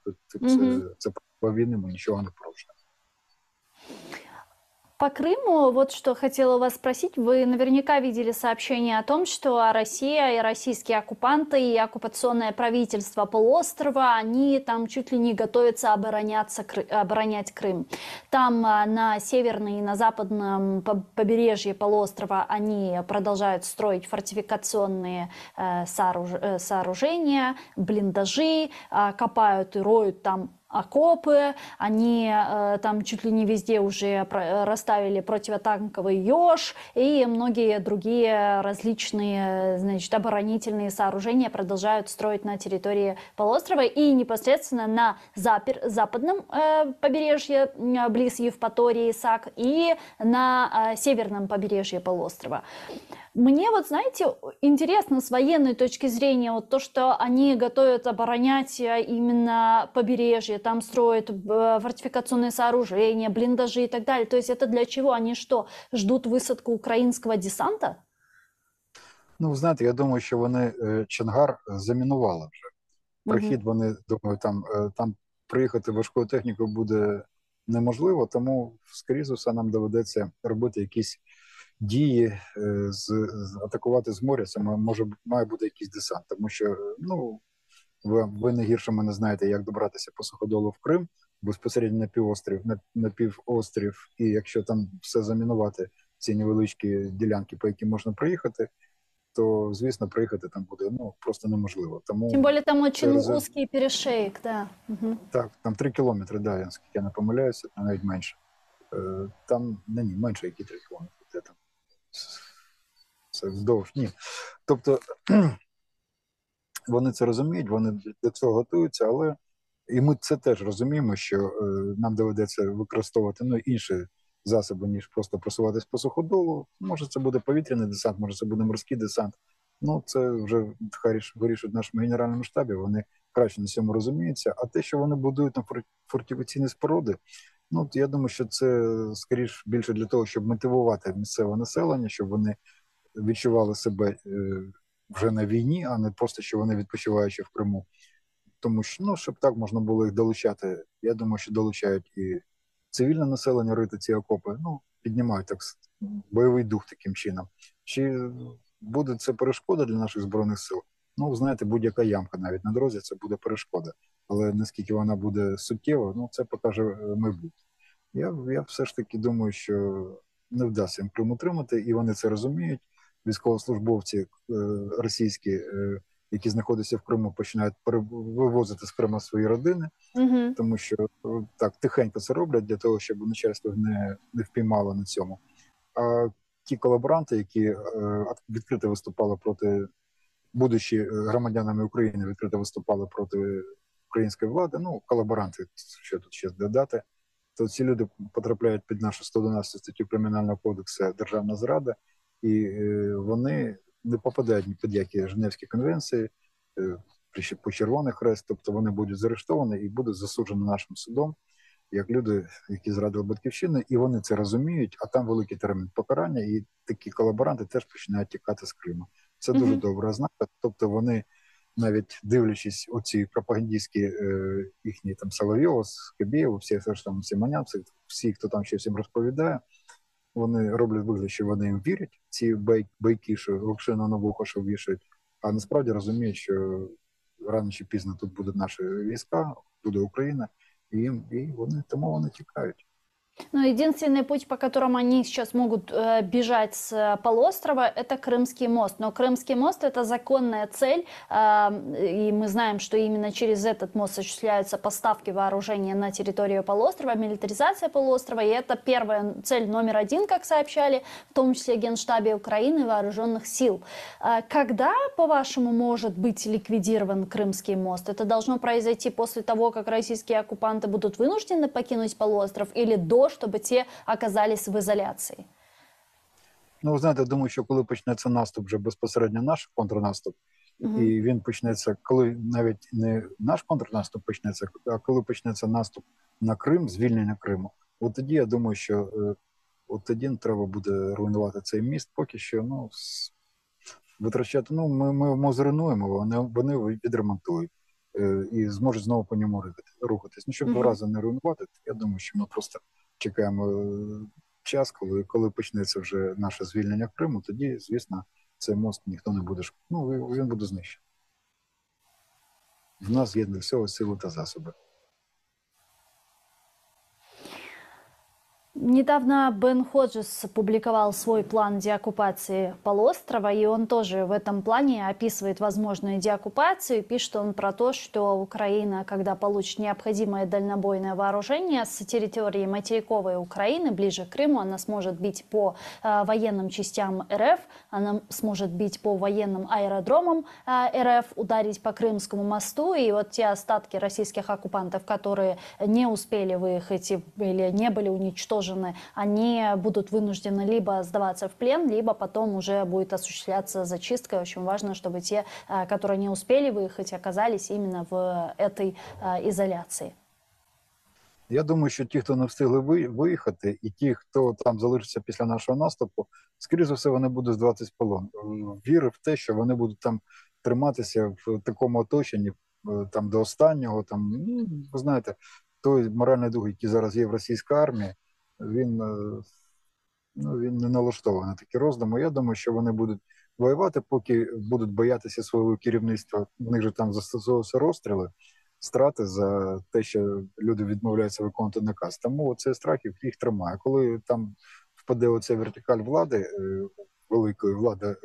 Це по війни ми нічого не порушуємо. По Крыму, вот что хотела вас спросить. Вы наверняка видели сообщение о том, что Россия и российские оккупанты и оккупационное правительство полуострова, они там чуть ли не готовятся оборонять Крым. Там на северном и на западном побережье полуострова они продолжают строить фортификационные сооружения, блиндажи, копают и роют там окопы, они там чуть ли не везде уже расставили противотанковый еж и многие другие различные, оборонительные сооружения продолжают строить на территории полуострова и непосредственно на западном побережье, близ Евпатории, САК, и на северном побережье полуострова. Мне интересно с военной точки зрения то, что они готовят оборонять именно побережье, дачи, там строят фортификационные сооружения, блиндажи и так далее. То есть это для чего? Они что, ждут высадку украинского десанта? Ну, ви знаєте, я думаю, що вони Чонгар замінували вже. Мгм. Прохід вони, думаю, там приїхати важкою технікою буде неможливо, тому, скоріше за все, нам доведеться робити якісь дії, атакувати з моря. Це має бути якийсь десант, тому що, ну, ви не гірше мене знаєте, як добратися по суходолу в Крим, безпосередньо на півострів, і якщо там все замінувати, ці невеличкі ділянки, по яким можна проїхати, то, звісно, проїхати там буде просто неможливо. Тем Тому более там очень це узкий перешеек, да. Мгм. так, там 3 кілометри, да, наскільки я не помиляюся, навіть менше. Там ні, менше, які 3 кілометри. Де там? Це вздовж. Ні. Тобто вони це розуміють, вони до цього готуються, але і ми це теж розуміємо, що нам доведеться використовувати інші засоби, ніж просто просуватись по суходолу. Може, це буде повітряний десант, може, це буде морський десант. Ну, це вже хай вирішують в нашому генеральному штабі, вони краще на цьому розуміються. А те, що вони будують там фортифікаційні споруди, ну, я думаю, що це, скоріш, більше для того, щоб мотивувати місцеве населення, щоб вони відчували себе вже на війні, а не просто, що вони відпочиваючи в Криму. Тому що, щоб так можна було їх долучати. Я думаю, що долучають і цивільне населення рити ці окопи, піднімають так бойовий дух таким чином. Чи буде це перешкода для наших Збройних сил? Ну, знаєте, будь-яка ямка навіть на дорозі, це буде перешкода. Але наскільки вона буде суттєва, це покаже майбутнє. Я все ж таки думаю, що не вдасться їм Крим утримати, і вони це розуміють. Військовослужбовці російські, які знаходяться в Криму, починають вивозити з Криму свої родини, Мгм. тому що так тихенько це роблять для того, щоб начальство не впіймало на цьому. А ті колаборанти, які відкрито виступали проти, будучи громадянами України, відкрито виступали проти української влади, колаборанти, що тут ще додати, то ці люди потрапляють під нашу 111 статтю Кримінального кодексу «Державна зрада», і вони не попадають ні під які Женевські конвенції, по Червоний Хрест, тобто вони будуть заарештовані і будуть засуджені нашим судом, як люди, які зрадили батьківщину, і вони це розуміють, а там великий термін покарання, і такі колаборанти теж починають тікати з Криму. Це дуже добра ознака, тобто вони, навіть дивлячись оці пропагандистські їхні там Соловйова, Скабєєва, всі Манянці, всі, хто там ще всім розповідає, вони роблять вигляд, що вони їм вірять, ці байки, що локшина на вухо, що вішають, а насправді розуміють, що рано чи пізно тут будуть наші війська, буде Україна, і тому вони тікають. Но единственный путь, по которому они сейчас могут бежать с полуострова, это Крымский мост. Но Крымский мост – это законная цель, и мы знаем, что именно через этот мост осуществляются поставки вооружения на территорию полуострова, милитаризация полуострова, и это первая цель номер один, как сообщали, в том числе в Генштабе Украины Вооруженных сил. Когда, по-вашему, может быть ликвидирован Крымский мост? Это должно произойти после того, как российские оккупанты будут вынуждены покинуть полуостров, или до, чтобы те оказались в ізоляції? Ну, ви знаєте, я думаю, що коли почнеться наступ, вже безпосередньо наш контрнаступ, і він почнеться, коли навіть не наш контрнаступ почнеться, а коли почнеться наступ на Крим, звільнення Криму, от тоді, я думаю, що от тоді треба буде руйнувати цей міст, поки що, витрачати, ми зруйнуємо, вони відремонтують і зможуть знову по ньому рухатись. Щоб два рази не руйнувати, я думаю, що ми просто чекаємо час, коли почнеться вже наше звільнення Криму, тоді, звісно, цей мост ніхто не буде, він буде знищений. В нас є для всього сили та засоби. Недавно Бен Ходжес опубликовал свой план деоккупации полуострова, и он тоже в этом плане описывает возможную деоккупацию. Пишет он про то, что Украина, когда получит необходимое дальнобойное вооружение с территории материковой Украины, ближе к Крыму, она сможет бить по военным частям РФ, она сможет бить по военным аэродромам РФ, ударить по Крымскому мосту, и вот те остатки российских оккупантов, которые не успели выехать или не были уничтожены, они будут вынуждены либо сдаваться в плен, либо потом уже будет осуществляться зачистка. Очень важно, чтобы те, которые не успели выехать, оказались именно в этой изоляции. Я думаю, що ті, хто не встигли виїхати, і ті, хто там залишиться після нашого наступу, скоріше за все, вони будуть здаватись в полон. Вірю в те, що вони будуть там триматися в такому оточенні там до останнього. Там, ну, ви знаєте, той моральний дух, який зараз є в російській армії, він, він не налаштований на такі роздуми. Я думаю, що вони будуть воювати, поки будуть боятися свого керівництва. У них же там застосовуються розстріли, страти за те, що люди відмовляються виконувати наказ. Тому цей страх їх тримає. Коли там впаде оця вертикаль влади, великої влади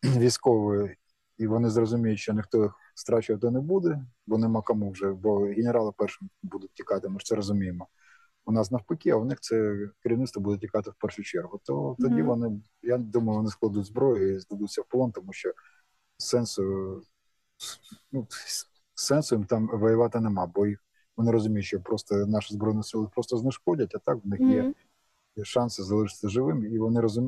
військової, і вони зрозуміють, що ніхто їх страчувати не буде, бо нема кому вже, бо генерали першим будуть тікати, ми ж це розуміємо. У нас навпаки, а у них це керівництво буде тікати в першу чергу. То тоді вони, я думаю, вони складуть зброю і здадуться в полон, тому що сенсу, ну, сенсу їм там воювати нема, бо їх вони розуміють, що просто наші збройні сили просто знешкодять, а так в них є шанси залишитися живим, і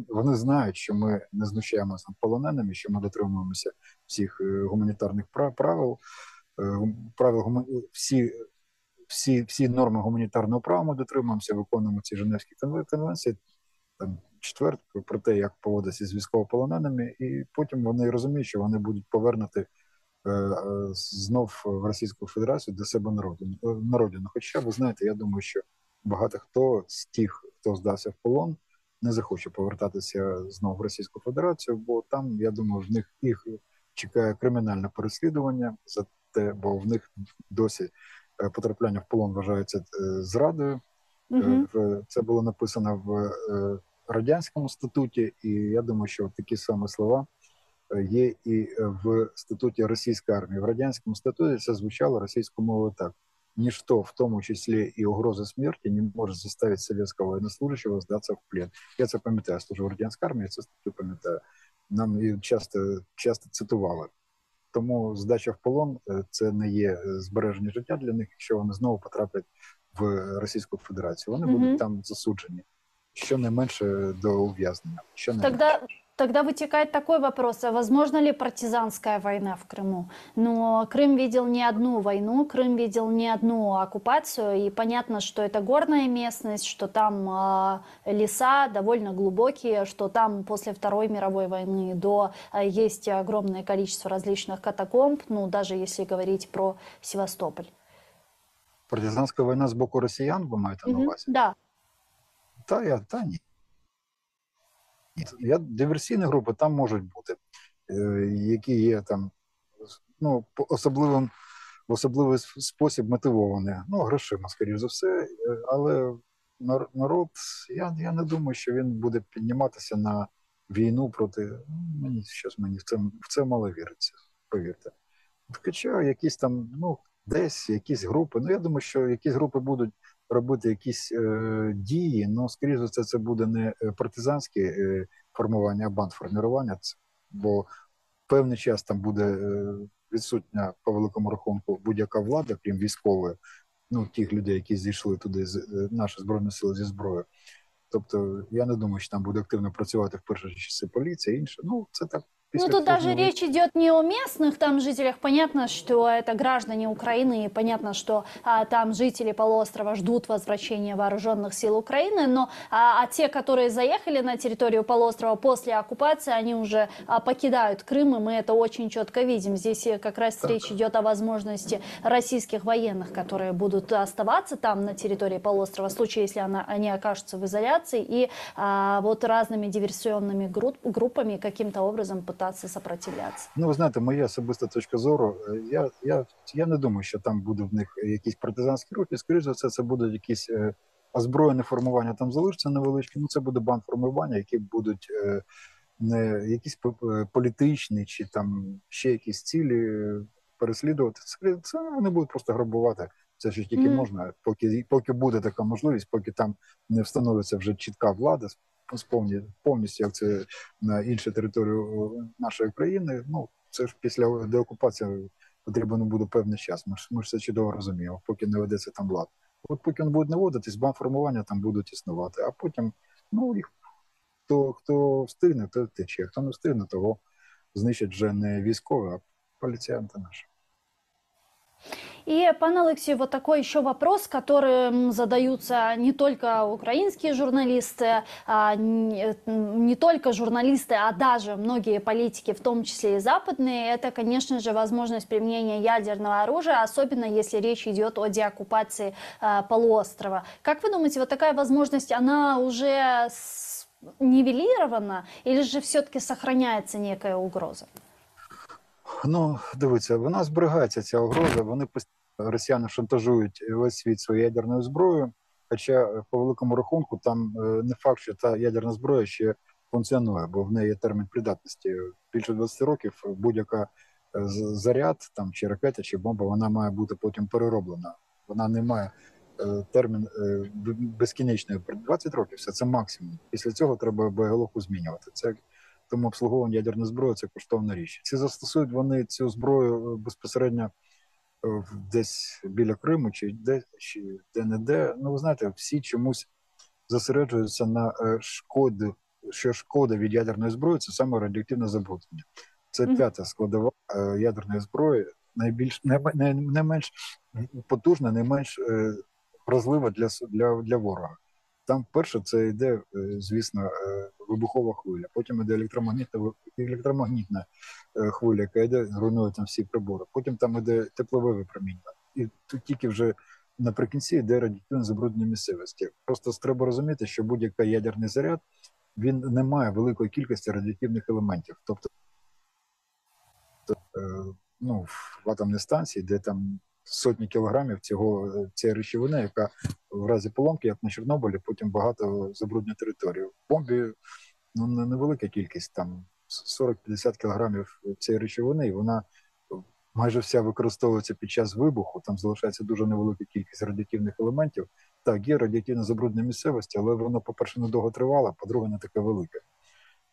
вони знають, що ми не знущаємося над полоненими, що ми дотримуємося всіх гуманітарних правил, всі норми гуманітарного права ми дотримуємося, виконуємо ці Женевські конвенції, там, четверту, про те, як поводитися з військовополоненими, і потім вони розуміють, що вони будуть повернути знов в Російську Федерацію до себе на родину. Хоча, ви знаєте, я думаю, що багато хто з тих, хто здався в полон, не захоче повертатися знов в Російську Федерацію, бо там, я думаю, в них їх чекає кримінальне переслідування за те, бо в них досі потрапляння в полон вважається зрадою. Це було написано в Радянському статуті, і я думаю, що такі самі слова є і в статуті російської армії. В Радянському статуті це звучало російською мовою так. Ничто, в тому числі і угроза смерті, не може заставити совєтського воєннослужащого здатися в плен. Я це пам'ятаю, служив в радянській армії, я це статтю пам'ятаю. Нам її часто цитували. Тому здача в полон – це не є збереження життя для них, якщо вони знову потраплять в Російську Федерацію. Вони будуть там засуджені, щонайменше до ув'язнення. Тогда вытекает такой вопрос, а возможно ли партизанская война в Крыму? Но Крым видел не одну войну, Крым видел не одну оккупацию, и понятно, что это горная местность, что там леса довольно глубокие, что там после Второй мировой войны есть огромное количество различных катакомб, ну даже если говорить про Севастополь. Партизанська війна з боку росіян, ви маєте на увазі? Да. Та ні. Диверсійні групи там можуть бути, які є там, ну, в особливий спосіб мотивовані, ну, грошима, скоріш за все, але народ, я не думаю, що він буде підніматися на війну проти, мені в це мало віриться, повірте. Хоча якісь там, ну, десь якісь групи, ну, я думаю, що якісь групи будуть робити якісь дії, але, скоріш за все, це буде не партизанське формування, а бандформування, бо певний час там буде відсутня, по великому рахунку, будь-яка влада, крім військової, ну, тих людей, які зійшли туди, наші Збройні Сили зі зброєю. Тобто, я не думаю, що там буде активно працювати в перші часи поліція, інше. Ну, це так. Ну, тут даже речь идет не о местных там жителях. Понятно, что это граждане Украины, и понятно, что там жители полуострова ждут возвращения вооруженных сил Украины, но те, которые заехали на территорию полуострова после оккупации, они уже покидают Крым, и мы это очень четко видим. Здесь как раз речь идет о возможности российских военных, которые будут оставаться там на территории полуострова, в случае, если они окажутся в изоляции, и вот разными диверсионными группами каким-то образом пытаться сопротивляться. Ну, ви знаєте, моя особиста точка зору, я не думаю, що там буде в них якісь партизанські рухи, скоріше за все, це будуть якісь озброєне формування, там залишиться невеличкі, ну це буде бандформування, які будуть не якісь політичні чи там ще якісь цілі переслідувати. Це вони будуть просто грабувати. Це ж тільки можна, поки буде така можливість, поки там не встановиться вже чітка влада, повністю, як це на іншу територію нашої країни, ну, це ж після деокупації потрібен буде певний час. Ми ж це чудово розуміємо, поки не ведеться там влада. От поки він буде наводитись, бандформування там будуть існувати, а потім, ну, їх хто встигне, то втече, хто не встигне, того знищать вже не військові, а поліціянти наші. И, пан Алексей, вот такой еще вопрос, который задаются не только украинские журналисты, не только журналисты, а даже многие политики, в том числе и западные, это, конечно же, возможность применения ядерного оружия, особенно если речь идет о деоккупации полуострова. Как вы думаете, вот такая возможность, она уже нивелирована или же все-таки сохраняется некая угроза? Ну, дивіться, вона зберігається, ця угроза. Вони постійно, росіяни шантажують весь світ своєю ядерною зброєю. Хоча, по великому рахунку, там не факт, що та ядерна зброя ще функціонує, бо в неї є термін придатності. Більше 20 років будь-яка заряд, там, чи ракета, чи бомба, вона має бути потім перероблена. Вона не має термін безкінечний. 20 років, все, це максимум. Після цього треба боєголовку змінювати. Це тому обслуговування ядерної зброї – це коштовна річ. Ці застосують вони цю зброю безпосередньо десь біля Криму чи де-не-де. Ну, ви знаєте, всі чомусь зосереджуються на шкоді, що шкода від ядерної зброї – це саме радіоактивне забруднення. Це п'ята складова ядерної зброї, не менш потужна, не менш вразлива для ворога. Там перше це йде, звісно, вибухова хвиля, потім йде електромагнітна хвиля, яка йде, руйнує там всі прибори, потім там йде теплове випромінювання. І тут тільки вже наприкінці йде радіоактивне забруднення місцевості. Просто треба розуміти, що будь-який ядерний заряд, він не має великої кількості радіоактивних елементів. Тобто, ну, в атомній станції, де там сотні кілограмів цієї речовини, яка в разі поломки, як на Чорнобилі, потім багато забруднює територію. В бомбі ну, невелика кількість, там 40-50 кілограмів цієї речовини, і вона майже вся використовується під час вибуху, там залишається дуже невелика кількість радіоактивних елементів. Так, є радіоактивне забруднення місцевості, але воно, по-перше, недовго тривало, по-друге, не таке велике.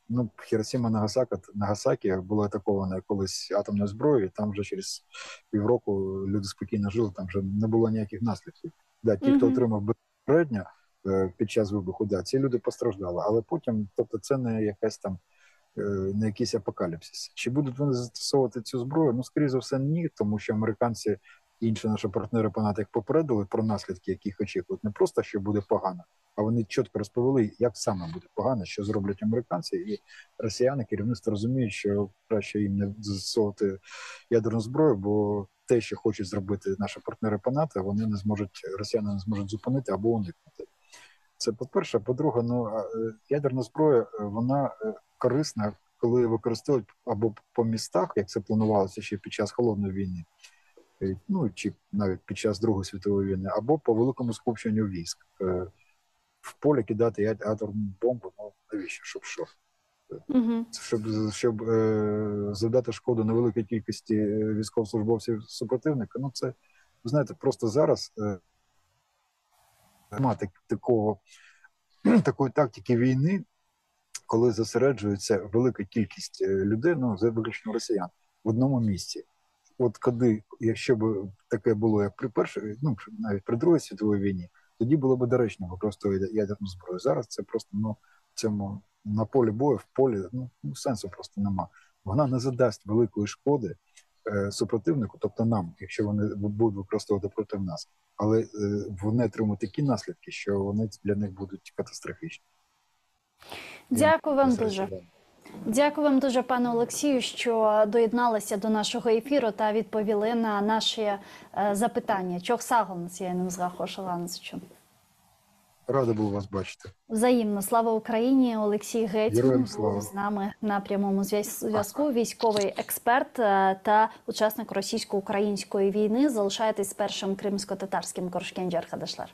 Ну, Хіросіма Нагасакі було атаковано колись атомною зброєю, там вже через півроку люди спокійно жили, там вже не було ніяких наслідків. Да, ті, хто отримав безпосередньо під час вибуху, да, ці люди постраждали, але потім, тобто це не якась там, не якийсь апокаліпсис. Чи будуть вони застосовувати цю зброю? Ну, скоріше за все, ні, тому що американці і інші наші партнери по НАТО їх попередили про наслідки, яких очікують. Не просто, що буде погано, а вони чітко розповіли, як саме буде погано, що зроблять американці, і росіяни, керівництво розуміють, що краще їм не застосовувати ядерну зброю, бо те, що хочуть зробити наші партнери по НАТО, вони не зможуть, росіяни не зможуть зупинити або уникнути. Це по-перше. По-друге, ну, ядерна зброя, вона корисна, коли використовують або по містах, як це планувалося ще під час Холодної війни, ну, чи навіть під час Другої світової війни, або по великому скупченню військ. В полі кидати ядерну бомбу, ну, навіщо, щоб що? Щоб завдати шкоду невеликій кількості військовослужбовців супротивника, ну це, ви знаєте, просто зараз немає такої тактики війни, коли зосереджується велика кількість людей, ну, за виключно росіян, в одному місці. От коли, якщо б таке було, як при першій, ну, навіть при Другій світовій війні, тоді було б доречно використовувати ядерну зброю. Зараз це просто, ну, цьому на полі бою, в полі, ну, сенсу просто нема. Вона не задасть великої шкоди супротивнику, тобто нам, якщо вони будуть використовувати проти нас. Але вони отримують такі наслідки, що вони для них будуть катастрофічні. Дякую вам дуже. Дякую вам дуже, пане Олексію, що доєдналися до нашого ефіру та відповіли на наші запитання. Çok sağ olun yayınımıza hoşçakalınız için. Радий був вас бачити. Взаємно. Слава Україні. Олексій Гетьман був з нами на прямому зв'язку. Військовий експерт та учасник російсько-української війни. Залишайтесь з першим кримсько-татарським. Görüşkence arkadaşlar.